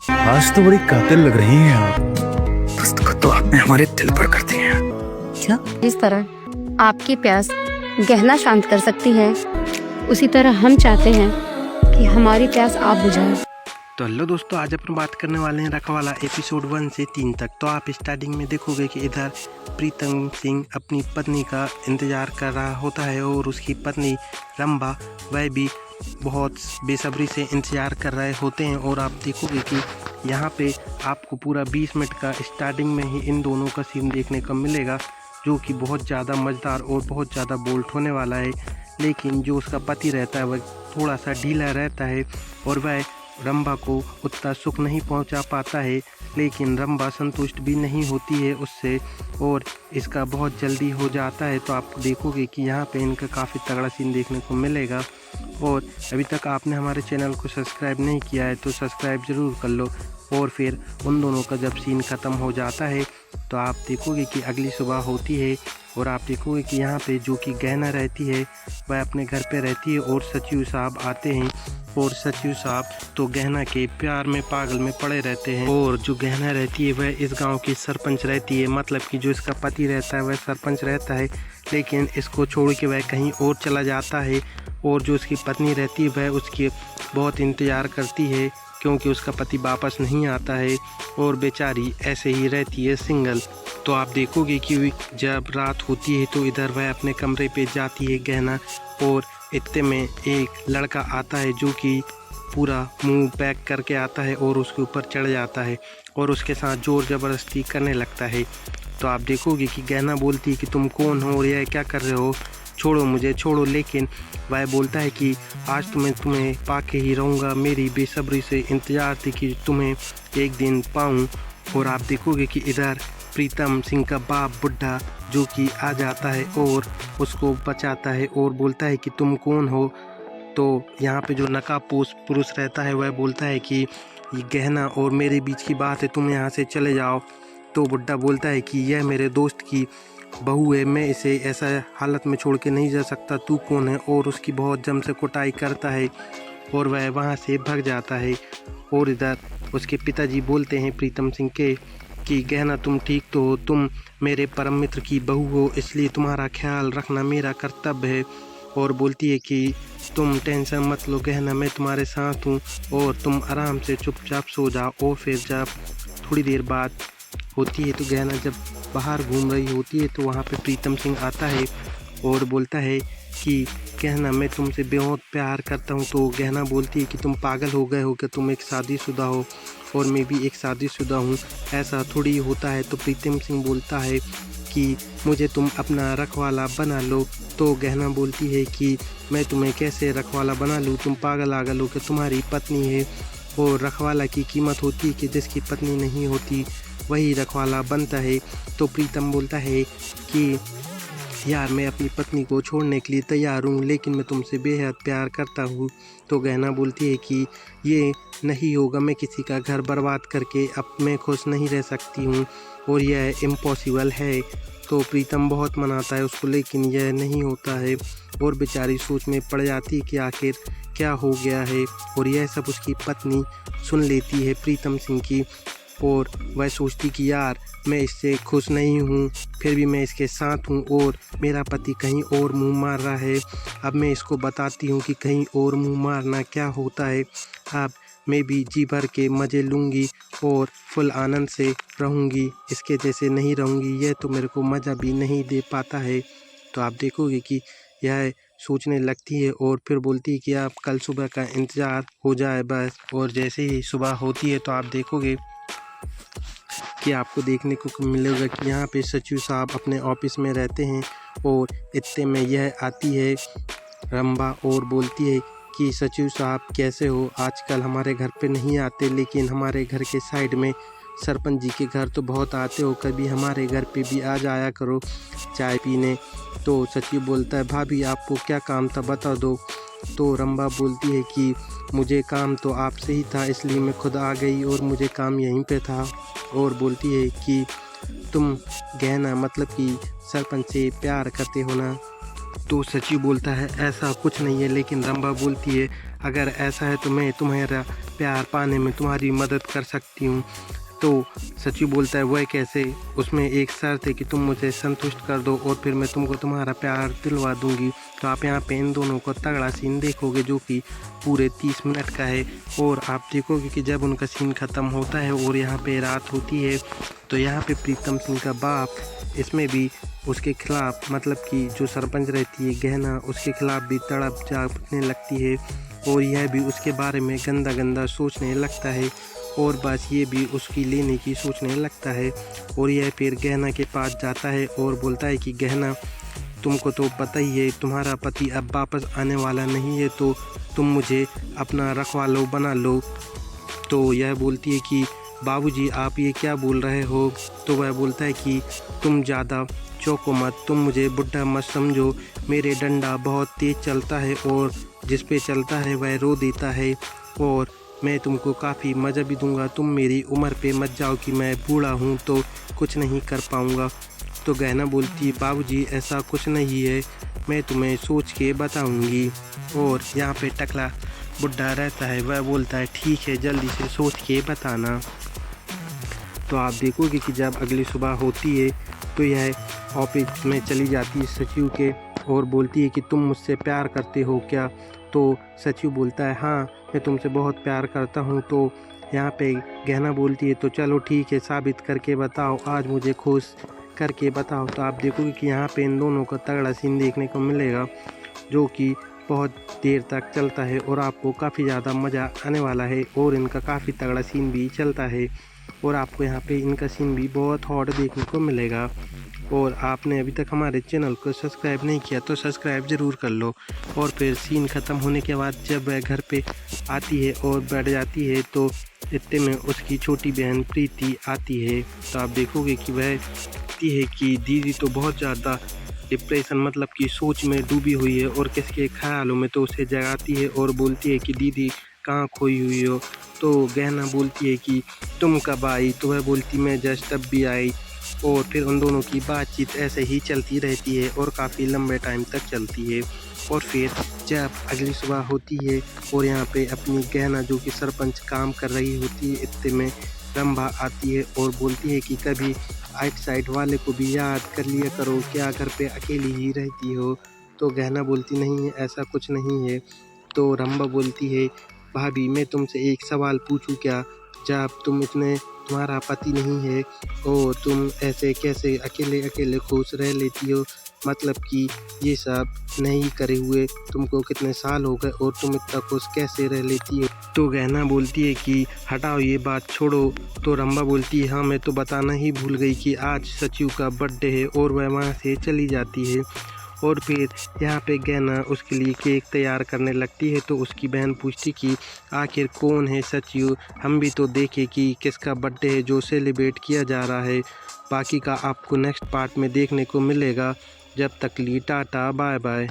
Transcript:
आज तो बड़ी कातिल लग रही हैं आप। दस्तखत तो आपने हमारे दिल पर कर दिए हैं। क्या? जिस तरह आपकी प्यास गहना शांत कर सकती है, उसी तरह हम चाहते हैं कि हमारी प्यास आप बुझाएं। तो हेलो दोस्तों, आज अपन बात करने वाले हैं रखवाला एपिसोड 1 से 3 तक। तो आप स्टार्टिंग में देखोगे कि इधर प्रीतम सिंह अपनी पत्नी का इंतज़ार कर रहा होता है और उसकी पत्नी रंभा वह भी बहुत बेसब्री से इंतज़ार कर रहे होते हैं। और आप देखोगे कि यहाँ पे आपको पूरा 20 मिनट का स्टार्टिंग में ही इन दोनों का सीन देखने को मिलेगा, जो कि बहुत ज़्यादा मज़ेदार और बहुत ज़्यादा बोल्ड होने वाला है। लेकिन जो उसका पति रहता है वह थोड़ा सा ढीला रहता है और वह रंभा को उतना सुख नहीं पहुंचा पाता है। लेकिन रंभा संतुष्ट भी नहीं होती है उससे और इसका बहुत जल्दी हो जाता है। तो आप देखोगे कि यहाँ पे इनका काफ़ी तगड़ा सीन देखने को मिलेगा। और अभी तक आपने हमारे चैनल को सब्सक्राइब नहीं किया है तो सब्सक्राइब ज़रूर कर लो। और फिर उन दोनों का जब सीन ख़त्म हो जाता है तो आप देखोगे कि अगली सुबह होती है और आप देखोगे कि यहाँ पे जो कि गहना रहती है वह अपने घर पे रहती है और सचिव साहब आते हैं। और सचिव साहब तो गहना के प्यार में पागल में पड़े रहते हैं। और जो गहना रहती है वह इस गांव की सरपंच रहती है, मतलब कि जो इसका पति रहता है वह सरपंच रहता है, लेकिन इसको छोड़ के वह कहीं और चला जाता है। और जो उसकी पत्नी रहती है वह उसकी बहुत इंतज़ार करती है क्योंकि उसका पति वापस नहीं आता है और बेचारी ऐसे ही रहती है सिंगल। तो आप देखोगे कि जब रात होती है तो इधर वह अपने कमरे पे जाती है गहना, और इतने में एक लड़का आता है जो कि पूरा मुंह पैक करके आता है और उसके ऊपर चढ़ जाता है और उसके साथ ज़ोर ज़बरदस्ती करने लगता है। तो आप देखोगे कि गहना बोलती है कि तुम कौन हो और यह क्या कर रहे हो, छोड़ो मुझे छोड़ो। लेकिन वह बोलता है कि आज तो मैं तुम्हें पाके ही रहूँगा, मेरी बेसब्री से इंतज़ार थी कि तुम्हें एक दिन पाऊँ। और आप देखोगे कि इधर प्रीतम सिंह का बाप बुढ़ा जो कि आ जाता है और उसको बचाता है और बोलता है कि तुम कौन हो। तो यहाँ पे जो नकाबपोश पुरुष रहता है वह बोलता है कि ये गहना और मेरे बीच की बात है, तुम यहाँ से चले जाओ। तो बुढ़ा बोलता है कि यह मेरे दोस्त की बहू है, मैं इसे ऐसा हालत में छोड़ के नहीं जा सकता, तू कौन है। और उसकी बहुत जम से कुटाई करता है और वह वहाँ से भाग जाता है। और इधर उसके पिताजी बोलते हैं प्रीतम सिंह के कि गहना तुम ठीक तो हो, तुम मेरे परम मित्र की बहू हो, इसलिए तुम्हारा ख्याल रखना मेरा कर्तव्य है। और बोलती है कि तुम टेंशन मत लो गहना, मैं तुम्हारे साथ हूँ और तुम आराम से चुपचाप सो जाओ। और फिर जब थोड़ी देर बाद होती है तो गहना जब बाहर घूम रही होती है तो वहाँ पे प्रीतम सिंह आता है और बोलता है कि गहना मैं तुमसे बहुत प्यार करता हूँ। तो गहना बोलती है कि तुम पागल हो गए हो, कि तुम एक शादीशुदा हो और मैं भी एक शादीशुदा हूँ, ऐसा थोड़ी होता है। तो प्रीतम सिंह बोलता है कि मुझे तुम अपना रखवाला बना लो। तो गहना बोलती है कि मैं तुम्हें कैसे रखवाला बना लूँ, तुम पागल आगल हो, कि तुम्हारी पत्नी है और रखवाला की कीमत होती है कि जिसकी पत्नी नहीं होती वही रखवाला बनता है। तो प्रीतम बोलता है कि यार मैं अपनी पत्नी को छोड़ने के लिए तैयार हूँ, लेकिन मैं तुमसे बेहद प्यार करता हूँ। तो गहना बोलती है कि ये नहीं होगा, मैं किसी का घर बर्बाद करके अब मैं खुश नहीं रह सकती हूँ और यह इम्पॉसिबल है। तो प्रीतम बहुत मनाता है उसको, लेकिन यह नहीं होता है और बेचारी सोच में पड़ जाती है कि आखिर क्या हो गया है। और यह सब उसकी पत्नी सुन लेती है प्रीतम सिंह की और वह सोचती कि यार मैं इससे खुश नहीं हूँ, फिर भी मैं इसके साथ हूँ और मेरा पति कहीं और मुंह मार रहा है। अब मैं इसको बताती हूँ कि कहीं और मुंह मारना क्या होता है। अब मैं भी जी भर के मज़े लूँगी और फुल आनंद से रहूँगी, इसके जैसे नहीं रहूँगी, यह तो मेरे को मज़ा भी नहीं दे पाता है। तो आप देखोगे कि यह सोचने लगती है और फिर बोलती है कि आप कल सुबह का इंतज़ार हो जाए बस। और जैसे ही सुबह होती है तो आप देखोगे कि आपको देखने को मिलेगा कि यहाँ पे सचिव साहब अपने ऑफिस में रहते हैं और इतने में यह आती है रंभा और बोलती है कि सचिव साहब कैसे हो, आजकल हमारे घर पे नहीं आते, लेकिन हमारे घर के साइड में सरपंच जी के घर तो बहुत आते हो, कभी हमारे घर पे भी आ जाया करो चाय पीने। तो सचिव बोलता है भाभी आपको क्या काम था बता दो। तो रंभा बोलती है कि मुझे काम तो आपसे ही था, इसलिए मैं खुद आ गई और मुझे काम यहीं पे था। और बोलती है कि तुम गहना मतलब कि सरपंच से प्यार करते हो ना। तो सचिव बोलता है ऐसा कुछ नहीं है, लेकिन रंभा बोलती है अगर ऐसा है तो मैं तुम्हारा प्यार पाने में तुम्हारी मदद कर सकती हूँ। तो सचिव बोलता है वह कैसे? उसमें एक शर्त है कि तुम मुझे संतुष्ट कर दो और फिर मैं तुमको तुम्हारा प्यार दिलवा दूंगी। तो आप यहाँ पे इन दोनों का तगड़ा सीन देखोगे जो कि पूरे 30 मिनट का है। और आप देखोगे कि जब उनका सीन ख़त्म होता है और यहाँ पे रात होती है तो यहाँ पे प्रीतम सिंह का बाप इसमें भी उसके खिलाफ, मतलब कि जो सरपंच रहती है गहना, उसके खिलाफ भी तड़प जागने लगती है और यह भी उसके बारे में गंदा गंदा सोचने लगता है और बस ये भी उसकी लेने की सोचने लगता है। और यह फिर गहना के पास जाता है और बोलता है कि गहना, तुमको तो पता ही है तुम्हारा पति अब वापस आने वाला नहीं है, तो तुम मुझे अपना रखवाला बना लो। तो यह बोलती है कि बाबूजी आप ये क्या बोल रहे हो? तो वह बोलता है कि तुम ज़्यादा चौंको मत, तुम मुझे बुढ़ा मत समझो, मेरे डंडा बहुत तेज़ चलता है और जिस पे चलता है वह रो देता है और मैं तुमको काफ़ी मज़ा भी दूंगा। तुम मेरी उम्र पे मत जाओ कि मैं बूढ़ा हूँ तो कुछ नहीं कर पाऊँगा। तो गहना बोलती है बाबूजी ऐसा कुछ नहीं है, मैं तुम्हें सोच के बताऊँगी। और यहाँ पे टकला बुढ़ा रहता है, वह बोलता है ठीक है जल्दी से सोच के बताना। तो आप देखोगे कि जब अगली सुबह होती है तो यह ऑफिस में चली जाती है सचिव के और बोलती है कि तुम मुझसे प्यार करते हो क्या? तो सचिव बोलता है हाँ मैं तुमसे बहुत प्यार करता हूँ। तो यहाँ पे गहना बोलती है तो चलो ठीक है साबित करके बताओ, आज मुझे खुश करके बताओ। तो आप देखोगे कि यहाँ पे इन दोनों का तगड़ा सीन देखने को मिलेगा जो कि बहुत देर तक चलता है और आपको काफ़ी ज़्यादा मज़ा आने वाला है और इनका काफ़ी तगड़ा सीन भी चलता है और आपको यहाँ पे इनका सीन भी बहुत हॉट देखने को मिलेगा। और आपने अभी तक हमारे चैनल को सब्सक्राइब नहीं किया तो सब्सक्राइब ज़रूर कर लो। और फिर सीन ख़त्म होने के बाद जब वह घर पे आती है और बैठ जाती है तो इतने में उसकी छोटी बहन प्रीति आती है। तो आप देखोगे कि वह कहती है कि दीदी तो बहुत ज़्यादा डिप्रेशन, मतलब कि सोच में डूबी हुई है और किसके ख्यालों में, तो उसे जगाती है और बोलती है कि दीदी कहाँ खोई हुई हो? तो गहना बोलती है कि तुम कब आई? तो वह बोलती मैं जस्ट अब भी आई। और फिर उन दोनों की बातचीत ऐसे ही चलती रहती है और काफ़ी लंबे टाइम तक चलती है। और फिर जब अगली सुबह होती है और यहाँ पे अपनी गहना जो कि सरपंच काम कर रही होती है, इतने में रंभा आती है और बोलती है कि कभी आउटसाइड वाले को भी याद कर लिया करो, क्या घर पे अकेली ही रहती हो? तो गहना बोलती नहीं है ऐसा कुछ नहीं है। तो रंभा बोलती है भाभी मैं तुमसे एक सवाल पूछूं क्या? जब तुम्हारा पति नहीं है और तुम ऐसे कैसे अकेले अकेले खुश रह लेती हो? मतलब कि ये सब नहीं करे हुए तुमको कितने साल हो गए और तुम इतना खुश कैसे रह लेती हो? तो गहना बोलती है कि हटाओ ये बात छोड़ो। तो रंभा बोलती है हाँ मैं तो बताना ही भूल गई कि आज सचिव का बर्थडे है, और वह वहाँ से चली जाती है। और फिर यहाँ पे गहना उसके लिए केक तैयार करने लगती है। तो उसकी बहन पूछती कि आखिर कौन है सचिव, हम भी तो देखें कि किसका बर्थडे है जो सेलिब्रेट किया जा रहा है। बाकी का आपको नेक्स्ट पार्ट में देखने को मिलेगा। जब तक लिए टाटा बाय बाय।